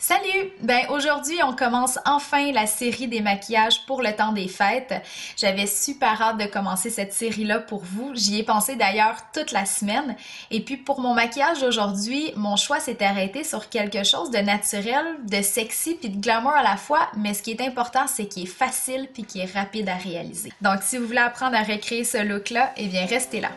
Salut! Ben aujourd'hui, on commence enfin la série des maquillages pour le temps des fêtes. J'avais super hâte de commencer cette série-là pour vous. J'y ai pensé d'ailleurs toute la semaine. Et puis pour mon maquillage d'aujourd'hui, mon choix s'est arrêté sur quelque chose de naturel, de sexy puis de glamour à la fois, mais ce qui est important, c'est qu'il est facile puis qu'il est rapide à réaliser. Donc si vous voulez apprendre à recréer ce look-là, eh bien restez là.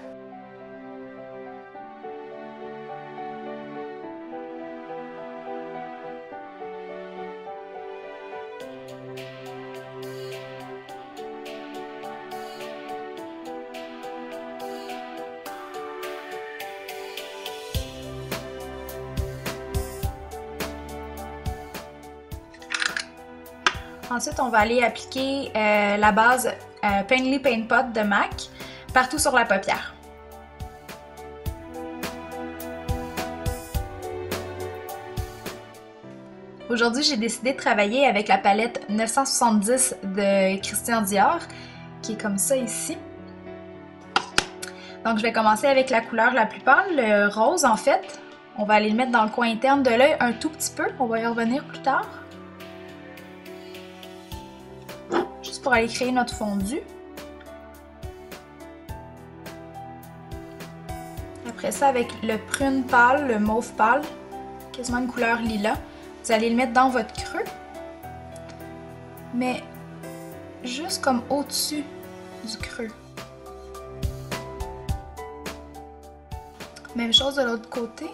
Ensuite, on va aller appliquer la base Painterly Paint Pot de MAC partout sur la paupière. Aujourd'hui, j'ai décidé de travailler avec la palette 970 de Christian Dior, qui est comme ça ici. Donc, je vais commencer avec la couleur la plus pâle, le rose en fait. On va aller le mettre dans le coin interne de l'œil un tout petit peu, on va y revenir plus tard. Juste pour aller créer notre fondu. Après ça, avec le prune pâle, le mauve pâle, quasiment une couleur lilas, vous allez le mettre dans votre creux, mais juste comme au-dessus du creux. Même chose de l'autre côté.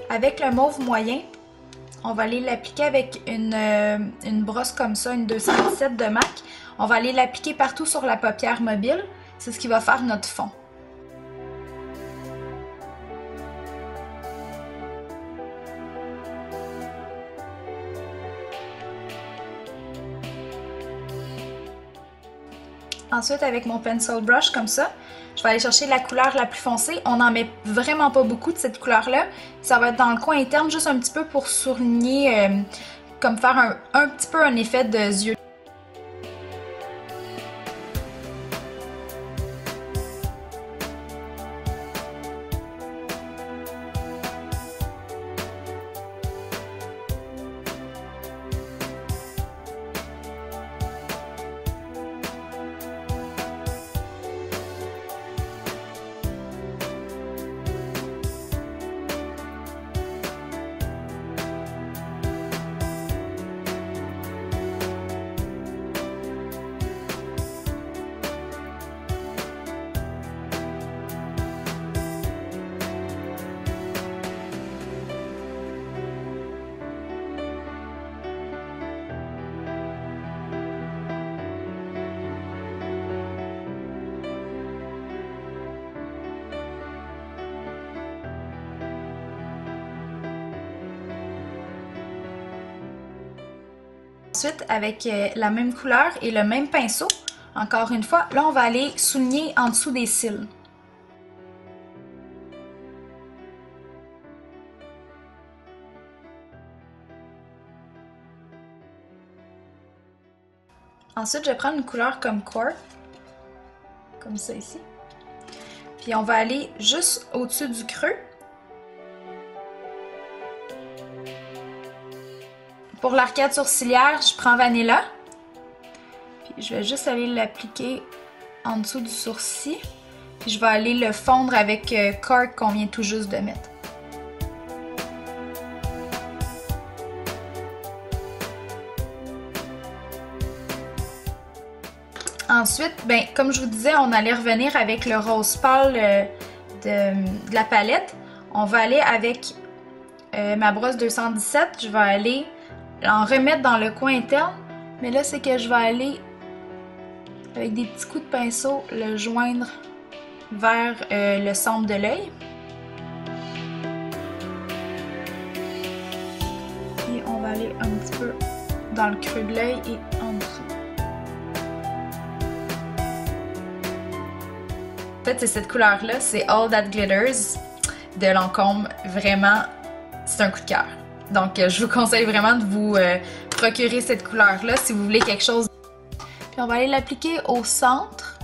Avec le mauve moyen, on va aller l'appliquer avec une brosse comme ça, une 217 de MAC. On va aller l'appliquer partout sur la paupière mobile. C'est ce qui va faire notre fond. Ensuite, avec mon pencil brush comme ça, je vais aller chercher la couleur la plus foncée. On n'en met vraiment pas beaucoup de cette couleur-là. Ça va être dans le coin interne, juste un petit peu pour souligner, comme faire un petit peu un effet de yeux. Ensuite, avec la même couleur et le même pinceau, encore une fois, là on va aller souligner en dessous des cils. Ensuite, je vais prendre une couleur comme Core, comme ça ici. Puis on va aller juste au-dessus du creux. Pour l'arcade sourcilière, je prends Vanilla. Puis je vais juste aller l'appliquer en dessous du sourcil. Puis je vais aller le fondre avec Cork qu'on vient tout juste de mettre. Ensuite, ben, comme je vous disais, on allait revenir avec le rose pâle de la palette. On va aller avec ma brosse 217. Je vais aller en remettre dans le coin interne, mais là c'est que je vais aller avec des petits coups de pinceau le joindre vers le centre de l'œil. Et on va aller un petit peu dans le creux de l'œil et en dessous. En fait, c'est cette couleur-là, c'est All That Glitters de Lancôme. Vraiment, c'est un coup de cœur. Donc, je vous conseille vraiment de vous procurer cette couleur-là si vous voulez quelque chose. Puis on va aller l'appliquer au centre.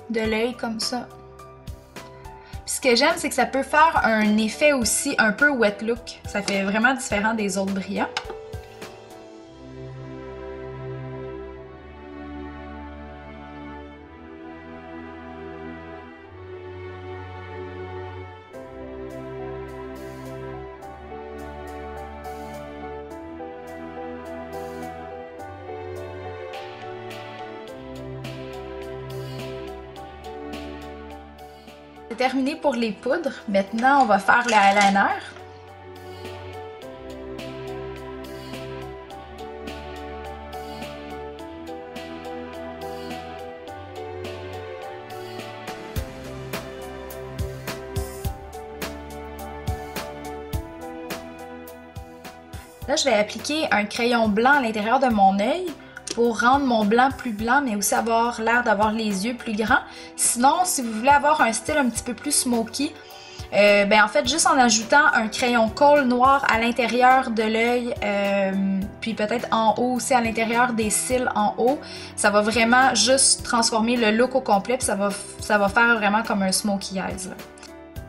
De l'œil comme ça. Puis ce que j'aime, c'est que ça peut faire un effet aussi un peu wet look. Ça fait vraiment différent des autres brillants. C'est terminé pour les poudres. Maintenant, on va faire le eyeliner. Là, je vais appliquer un crayon blanc à l'intérieur de mon œil pour rendre mon blanc plus blanc, mais aussi avoir l'air d'avoir les yeux plus grands. Sinon, si vous voulez avoir un style un petit peu plus smoky, ben en fait, juste en ajoutant un crayon colle noir à l'intérieur de l'œil, puis peut-être en haut aussi, à l'intérieur des cils en haut, ça va vraiment juste transformer le look au complet, puis ça va faire vraiment comme un smoky eyes. Là.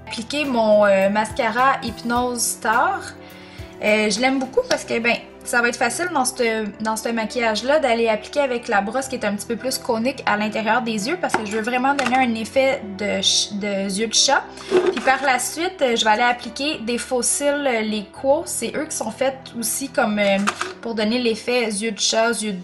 Appliquer mon mascara Hypnose Star. Je l'aime beaucoup parce que ben ça va être facile dans ce maquillage-là d'aller appliquer avec la brosse qui est un petit peu plus conique à l'intérieur des yeux parce que je veux vraiment donner un effet de yeux de chat. Puis par la suite, je vais aller appliquer des faux cils, les Quo. C'est eux qui sont faits aussi comme pour donner l'effet yeux de chat, yeux de...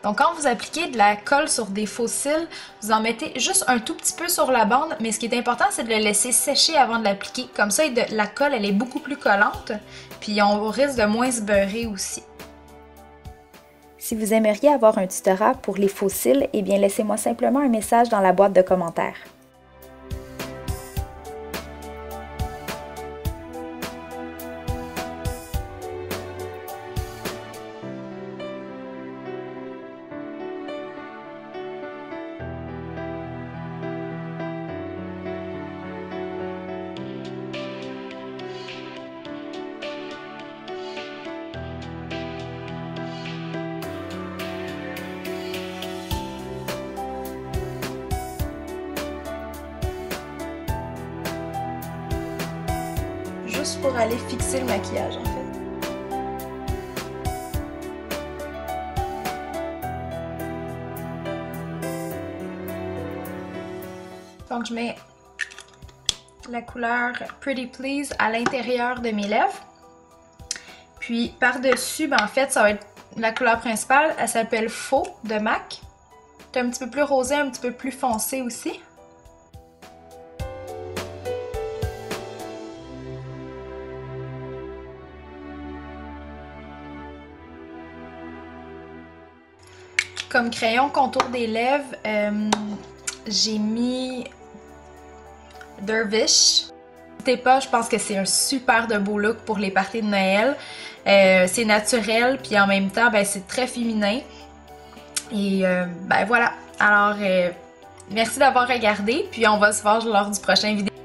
Donc quand vous appliquez de la colle sur des faux cils, vous en mettez juste un tout petit peu sur la bande, mais ce qui est important, c'est de le laisser sécher avant de l'appliquer. Comme ça, la colle, elle est beaucoup plus collante, puis on risque de moins se beurrer aussi. Si vous aimeriez avoir un tutorat pour les faux cils, eh bien laissez-moi simplement un message dans la boîte de commentaires. Juste pour aller fixer le maquillage en fait. Donc je mets la couleur Pretty Please à l'intérieur de mes lèvres. Puis par-dessus, ben en fait, ça va être la couleur principale, elle s'appelle Faux de MAC. C'est un petit peu plus rosé, un petit peu plus foncé aussi. Comme crayon contour des lèvres, j'ai mis Dervish. N'hésitez pas, je pense que c'est un super de beau look pour les parties de Noël. C'est naturel, puis en même temps, ben, c'est très féminin. Et ben voilà. Alors, merci d'avoir regardé, puis on va se voir lors du prochain vidéo.